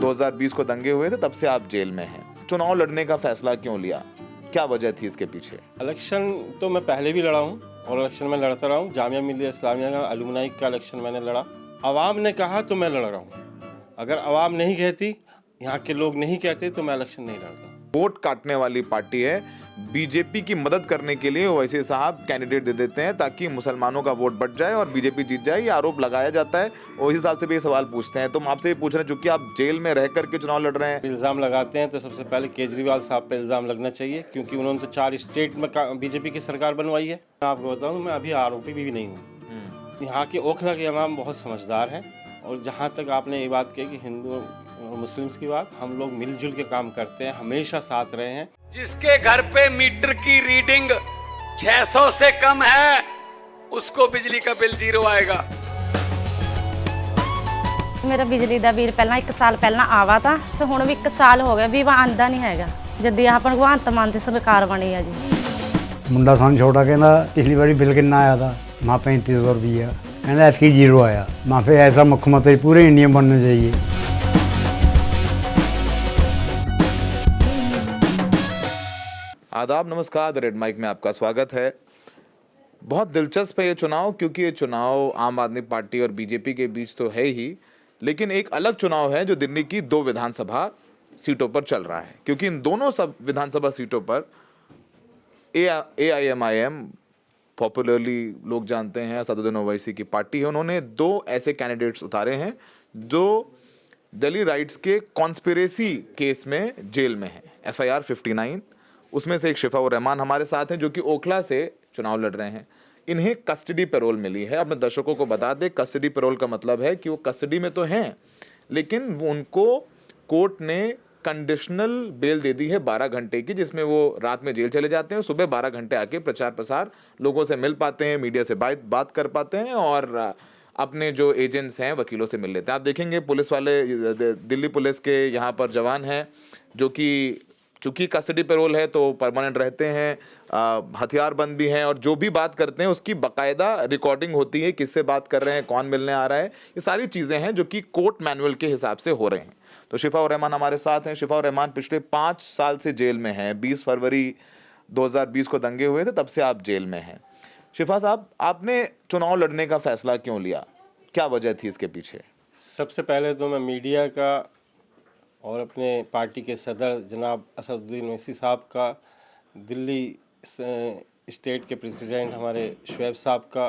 2020 को दंगे हुए थे, तब से आप जेल में हैं। चुनाव लड़ने का फैसला क्यों लिया, क्या वजह थी इसके पीछे? इलेक्शन तो मैं पहले भी लड़ा हूँ और इलेक्शन में लड़ता रहा हूँ। जामिया मिलिया इस्लामिया का अलुमनाई का इलेक्शन मैंने लड़ा। आवाम ने कहा तो मैं लड़ रहा हूँ। अगर आवाम नहीं कहती, यहाँ के लोग नहीं कहते, तो मैं इलेक्शन नहीं लड़ता। वोट काटने वाली पार्टी है, बीजेपी की मदद करने के लिए ओवैसी साहब कैंडिडेट दे देते हैं ताकि मुसलमानों का वोट बढ़ जाए और बीजेपी जीत जाए, ये आरोप लगाया जाता है। ओवैसी साहब से भी ये सवाल पूछते हैं, तो हम आपसे ये पूछ रहे हैं, चूंकि आप जेल में रह करके चुनाव लड़ रहे हैं। इल्ज़ाम लगाते हैं तो सबसे पहले केजरीवाल साहब पे इल्ज़ाम लगना चाहिए, क्योंकि उन्होंने तो 4 स्टेट में बीजेपी की सरकार बनवाई है। मैं आपको बताऊँ, मैं अभी आरोपी भी नहीं हूँ। यहाँ के ओखला के इमाम बहुत समझदार हैं। और जहाँ तक आपने ये बात कही कि हिंदू और मुस्लिम्स की बात, हम लोग मिलजुल के काम करते हैं, हमेशा साथ रहे हैं। जिसके घर पे मीटर की रीडिंग 600 से कम है, उसको बिजली का बिल 0 आएगा। मेरा बिजली ਦਾ ਬਿੱਲ ਪਹਿਲਾਂ 1 ਸਾਲ ਪਹਿਲਾਂ ਆਵਾ ਤਾਂ ਤੇ ਹੁਣ ਵੀ 1 ਸਾਲ ਹੋ ਗਿਆ ਵੀ ਆਂਦਾ ਨਹੀਂ ਹੈਗਾ। ਜਦ ਆਹ ਭਗਵੰਤ ਮਾਨ ਦੀ ਸਰਕਾਰ ਬਣੀ ਆ ਜੀ। ਮੁੰਡਾ ਸਾਨੂੰ ਛੋਟਾ ਕਹਿੰਦਾ ਪਿਛਲੀ ਵਾਰੀ ਬਿੱਲ ਕਿੰਨਾ ਆਇਆ था? माँ 3500 रुपया। कहना ऐसी 0 आया। माँ पे ऐसा मुख्यमंत्री पूरे इंडिया में बनना चाहिए। आदाब, नमस्कार। द रेड माइक में आपका स्वागत है। बहुत दिलचस्प है ये चुनाव, क्योंकि ये चुनाव आम आदमी पार्टी और बीजेपी के बीच तो है ही, लेकिन एक अलग चुनाव है जो दिल्ली की 2 विधानसभा सीटों पर चल रहा है। क्योंकि इन दोनों सब विधानसभा सीटों पर AIMIM, पॉपुलरली लोग जानते हैं असदुद्दीन ओवैसी की पार्टी है, उन्होंने 2 ऐसे कैंडिडेट्स उतारे हैं जो दिल्ली राइट्स के कॉन्स्पिरेसी केस में जेल में हैं। FIR 59, उसमें से एक शिफाउर रहमान हमारे साथ हैं जो कि ओखला से चुनाव लड़ रहे हैं। इन्हें कस्टडी पैरोल मिली है। अपने दर्शकों को बता दें, कस्टडी पैरोल का मतलब है कि वो कस्टडी में तो हैं, लेकिन वो उनको कोर्ट ने कंडीशनल बेल दे दी है 12 घंटे की, जिसमें वो रात में जेल चले जाते हैं, सुबह 12 घंटे आके प्रचार प्रसार लोगों से मिल पाते हैं, मीडिया से बात कर पाते हैं और अपने जो एजेंट्स हैं वकीलों से मिल लेते हैं। आप देखेंगे पुलिस वाले, दिल्ली पुलिस के यहाँ पर जवान हैं जो कि चूँकि कस्टडी पैरोल है तो परमानेंट रहते हैं, हथियारबंद भी हैं और जो भी बात करते हैं उसकी बाकायदा रिकॉर्डिंग होती है, किससे बात कर रहे हैं, कौन मिलने आ रहा है, ये सारी चीज़ें हैं जो कि कोर्ट मैनुअल के हिसाब से हो रहे हैं। तो शिफाउर रहमान हमारे साथ हैं। शिफाउर रहमान पिछले 5 साल से जेल में हैं। 20 फरवरी 2020 को दंगे हुए थे, तब से आप जेल में हैं। शिफा साहब, आपने चुनाव लड़ने का फैसला क्यों लिया, क्या वजह थी इसके पीछे? सबसे पहले तो मैं मीडिया का और अपने पार्टी के सदर जनाब असदुद्दीन ओवैसी साहब का, दिल्ली स्टेट के प्रेसिडेंट हमारे शुएब साहब का,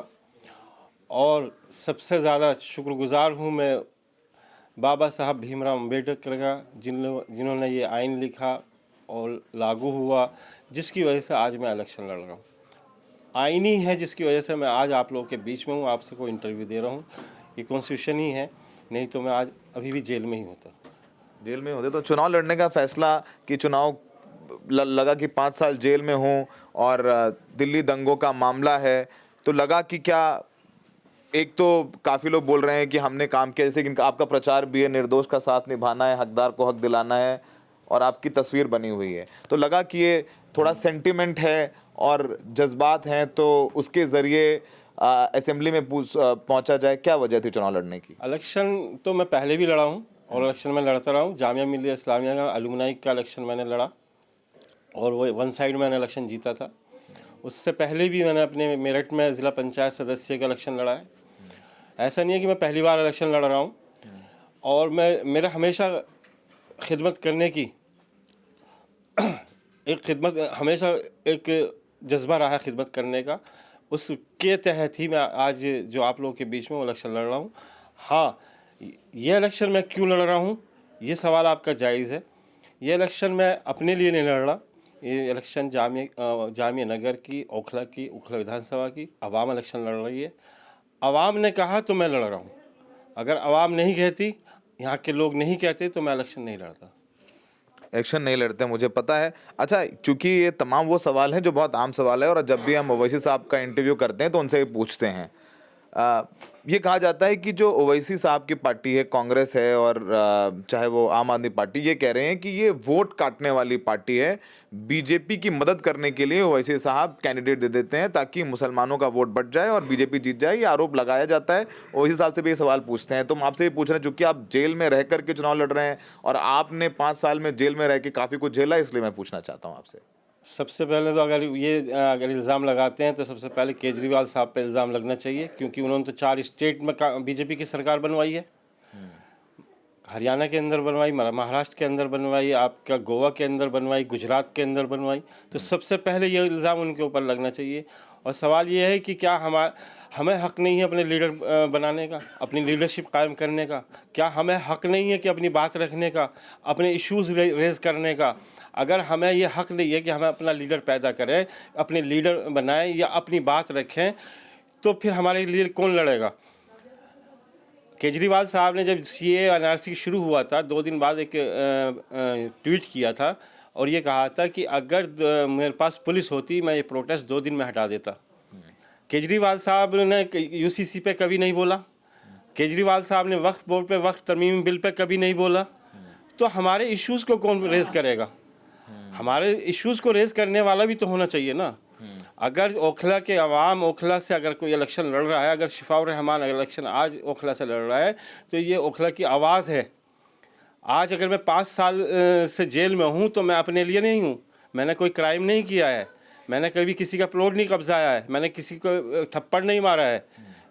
और सबसे ज़्यादा शुक्रगुज़ार हूँ मैं बाबा साहब भीमराव अम्बेडकर का, जिन्होंने ये आइन लिखा और लागू हुआ, जिसकी वजह से आज मैं इलेक्शन लड़ रहा हूँ। आइन ही है जिसकी वजह से मैं आज आप लोगों के बीच में हूँ, आपसे कोई इंटरव्यू दे रहा हूँ। ये कॉन्स्टिट्यूशन ही है, नहीं तो मैं आज अभी भी जेल में ही होता। जेल में होते तो चुनाव लड़ने का फैसला कि चुनाव लगा कि 5 साल जेल में हूँ और दिल्ली दंगों का मामला है, तो लगा कि क्या, एक तो काफ़ी लोग बोल रहे हैं कि हमने काम किया, जैसे कि आपका प्रचार भी है, निर्दोष का साथ निभाना है, हकदार को हक दिलाना है, और आपकी तस्वीर बनी हुई है, तो लगा कि ये थोड़ा सेंटिमेंट है और जज्बात हैं, तो उसके ज़रिए असेंबली में पहुंचा जाए। क्या वजह थी चुनाव लड़ने की? इलेक्शन तो मैं पहले भी लड़ा हूँ और इलेक्शन में लड़ता रहा हूँ। जामिया मिलिया इस्लामिया का अलुमनाई का इलेक्शन मैंने लड़ा और वो 1 साइड मैंने इलेक्शन जीता था। उससे पहले भी मैंने अपने मेरठ में ज़िला पंचायत सदस्य का इलेक्शन लड़ा है। ऐसा नहीं है कि मैं पहली बार इलेक्शन लड़ रहा हूँ, और मेरा हमेशा खिदमत करने की हमेशा एक जज्बा रहा है खिदमत करने का। उसके तहत ही मैं आज जो आप लोगों के बीच में वो इलेक्शन लड़ रहा हूँ। हाँ, ये इलेक्शन मैं क्यों लड़ रहा हूँ, ये सवाल आपका जायज़ है। ये इलेक्शन मैं अपने लिए नहीं लड़ रहा, ये इलेक्शन जामिया नगर की ओखला विधानसभा की आवाम इलेक्शन लड़ रही है। आवाम ने कहा तो मैं लड़ रहा हूँ। अगर आवाम नहीं कहती, यहाँ के लोग नहीं कहते, तो मैं इलेक्शन नहीं लड़ता। इलेक्शन नहीं लड़ते, मुझे पता है। अच्छा, चूंकि ये तमाम वो सवाल हैं जो बहुत आम सवाल है, और जब भी हम ओवैसी साहब का इंटरव्यू करते हैं तो उनसे पूछते हैं, ये कहा जाता है कि जो ओवैसी साहब की पार्टी है, कांग्रेस है और चाहे वो आम आदमी पार्टी, ये कह रहे हैं कि ये वोट काटने वाली पार्टी है। बीजेपी की मदद करने के लिए ओवैसी साहब कैंडिडेट दे देते हैं ताकि मुसलमानों का वोट बढ़ जाए और बीजेपी जीत जाए। ये आरोप लगाया जाता है। ओवैसी साहब से भी ये सवाल पूछते हैं। तो हम आपसे ये पूछ रहे हैं, चूंकि आप जेल में रह करके चुनाव लड़ रहे हैं और आपने 5 साल में जेल में रह के काफ़ी कुछ झेला, इसलिए मैं पूछना चाहता हूँ आपसे। सबसे पहले तो अगर इल्ज़ाम लगाते हैं तो सबसे पहले केजरीवाल साहब पे इल्ज़ाम लगना चाहिए, क्योंकि उन्होंने तो 4 स्टेट में बीजेपी की सरकार बनवाई है। हरियाणा के अंदर बनवाई, महाराष्ट्र के अंदर बनवाई, आपका गोवा के अंदर बनवाई, गुजरात के अंदर बनवाई। तो सबसे पहले ये इल्ज़ाम उनके ऊपर लगना चाहिए। और सवाल ये है कि क्या हमें हक नहीं है अपने लीडर बनाने का, अपनी लीडरशिप कायम करने का? क्या हमें हक नहीं है कि अपनी बात रखने का, अपने इश्यूज़ रेज करने का? अगर हमें ये हक नहीं है कि हमें अपना लीडर पैदा करें, अपने लीडर बनाएं या अपनी बात रखें, तो फिर हमारे लिए कौन लड़ेगा? केजरीवाल साहब ने जब CAA NRC शुरू हुआ था, 2 दिन बाद एक ट्वीट किया था और ये कहा था कि अगर मेरे पास पुलिस होती, मैं ये प्रोटेस्ट 2 दिन में हटा देता। केजरीवाल साहब ने UCC पे कभी नहीं बोला। केजरीवाल साहब ने वक्फ बोर्ड पे, वक्फ तरमीम बिल पे कभी नहीं बोला। तो हमारे इश्यूज़ को कौन रेज़ करेगा? हमारे इश्यूज़ को रेज़ करने वाला भी तो होना चाहिए ना। अगर ओखला के अवाम, ओखला से अगर कोई इलेक्शन लड़ रहा है, अगर शिफाउर रहमान इलेक्शन आज ओखला से लड़ रहा है, तो ये ओखला की आवाज़ है। आज अगर मैं 5 साल से जेल में हूँ तो मैं अपने लिए नहीं हूँ। मैंने कोई क्राइम नहीं किया है, मैंने कभी किसी का प्लॉट नहीं कब्जाया है, मैंने किसी को थप्पड़ नहीं मारा है।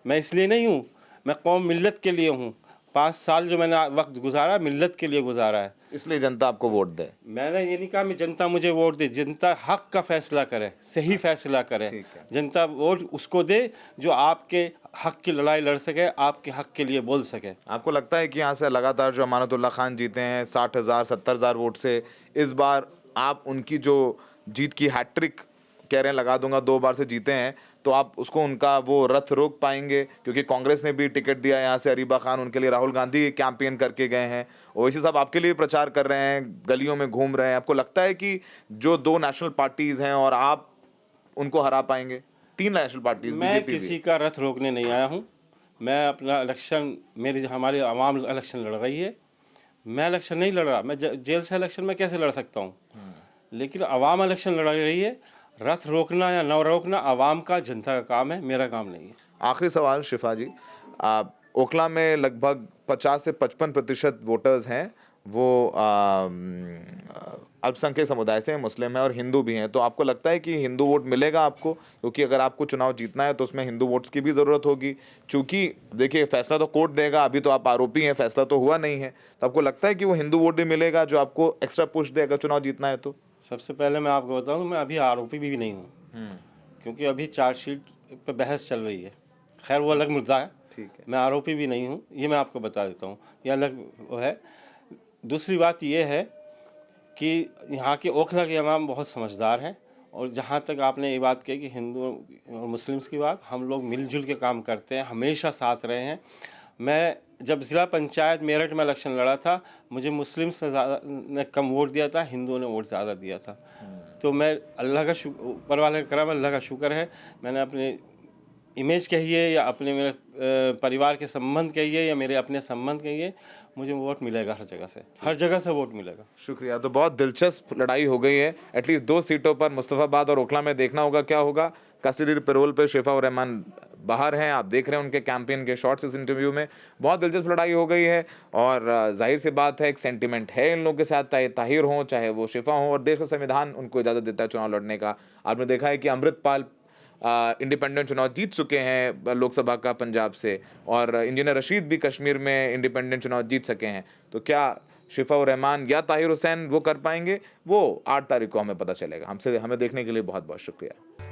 मैं इसलिए नहीं हूँ, मैं कौम मिल्लत के लिए हूँ। 5 साल जो मैंने वक्त गुजारा, मिल्लत के लिए गुजारा है। इसलिए जनता आपको वोट दे। मैंने ये नहीं कहा मैं जनता मुझे वोट दे, जनता हक का फैसला करे, सही फैसला करे। जनता वोट उसको दे जो आपके हक की लड़ाई लड़ सके, आपके हक के लिए बोल सके। आपको लगता है कि यहाँ से लगातार जो अमानतुल्लाह खान जीते हैं 60,000 70,000 वोट से, इस बार आप उनकी जो जीत की हैट्रिक कह रहे हैं लगा दूंगा, 2 बार से जीते हैं, तो आप उसको उनका वो रथ रोक पाएंगे? क्योंकि कांग्रेस ने भी टिकट दिया यहाँ से, अरीबा खान, उनके लिए राहुल गांधी कैंपेन करके गए हैं, ओवैसी साहब आपके लिए प्रचार कर रहे हैं, गलियों में घूम रहे हैं। आपको लगता है कि जो 2 नेशनल पार्टीज हैं और आप उनको हरा पाएंगे? 3 नेशनल पार्टीज, मैं किसी का रथ रोकने नहीं आया हूँ। मैं अपना इलेक्शन, हमारी आवाम इलेक्शन लड़ रही है, मैं इलेक्शन नहीं लड़ रहा। मैं जेल से इलेक्शन में कैसे लड़ सकता हूँ? लेकिन आवाम इलेक्शन लड़ रही है। रथ रोकना या न रोकना आवाम का, जनता का काम है, मेरा काम नहीं है। आखिरी सवाल शिफा जी, ओखला में लगभग 50 से 55% वोटर्स हैं वो अल्पसंख्यक समुदाय से, मुस्लिम हैं और हिंदू भी हैं। तो आपको लगता है कि हिंदू वोट मिलेगा आपको? क्योंकि अगर आपको चुनाव जीतना है तो उसमें हिंदू वोट्स की भी ज़रूरत होगी। चूँकि देखिए फैसला तो कोर्ट देगा, अभी तो आप आरोपी हैं, फैसला तो हुआ नहीं है। तो आपको लगता है कि वो हिंदू वोट भी मिलेगा जो आपको एक्स्ट्रा पुश देगा चुनाव जीतना है तो? सबसे पहले मैं आपको बताऊं, मैं अभी आरोपी भी नहीं हूं, क्योंकि अभी चार्जशीट पे बहस चल रही है। खैर वो अलग मुद्दा है। ठीक है। मैं आरोपी भी नहीं हूं, ये मैं आपको बता देता हूं, ये अलग वो है। दूसरी बात ये है कि यहाँ के ओखला के इमाम बहुत समझदार हैं। और जहाँ तक आपने ये बात कही कि हिंदू और मुस्लिम्स की बात, हम लोग मिलजुल के काम करते हैं, हमेशा साथ रहे हैं। मैं जब ज़िला पंचायत मेरठ में इलेक्शन लड़ा था, मुझे मुस्लिम से ज़्यादा ने कम वोट दिया था, हिंदुओं ने वोट ज़्यादा दिया था। तो मैं अल्लाह का ऊपर वाले का करम, अल्लाह का शुक्र है, मैंने अपने इमेज कहिए या अपने मेरे परिवार के संबंध कहिए या मेरे अपने संबंध कहिए, मुझे वोट मिलेगा हर जगह से वोट मिलेगा। शुक्रिया। तो बहुत दिलचस्प लड़ाई हो गई है। एटलीस्ट 2 सीटों पर मुस्तफ़ाबाद और ओखला में देखना होगा क्या होगा। कस्टडी पैरोल पे शिफाउर रहमान बाहर हैं, आप देख रहे हैं उनके कैंपेन के शॉर्ट्स इस इंटरव्यू में। बहुत दिलचस्प लड़ाई हो गई है और जाहिर सी बात है एक सेंटिमेंट है इन लोगों के साथ, चाहे ताहिर हों चाहे वो शिफा हों, और देश का संविधान उनको इजाज़त देता है चुनाव लड़ने का। आपने देखा है कि अमृतपाल इंडिपेंडेंट चुनाव जीत चुके हैं लोकसभा का पंजाब से, और इंजीनियर रशीद भी कश्मीर में इंडिपेंडेंट चुनाव जीत सके हैं। तो क्या शिफाउर रहमान या ताहिर हुसैन वो कर पाएंगे? वो 8 तारीख को हमें पता चलेगा। हमें देखने के लिए बहुत बहुत शुक्रिया।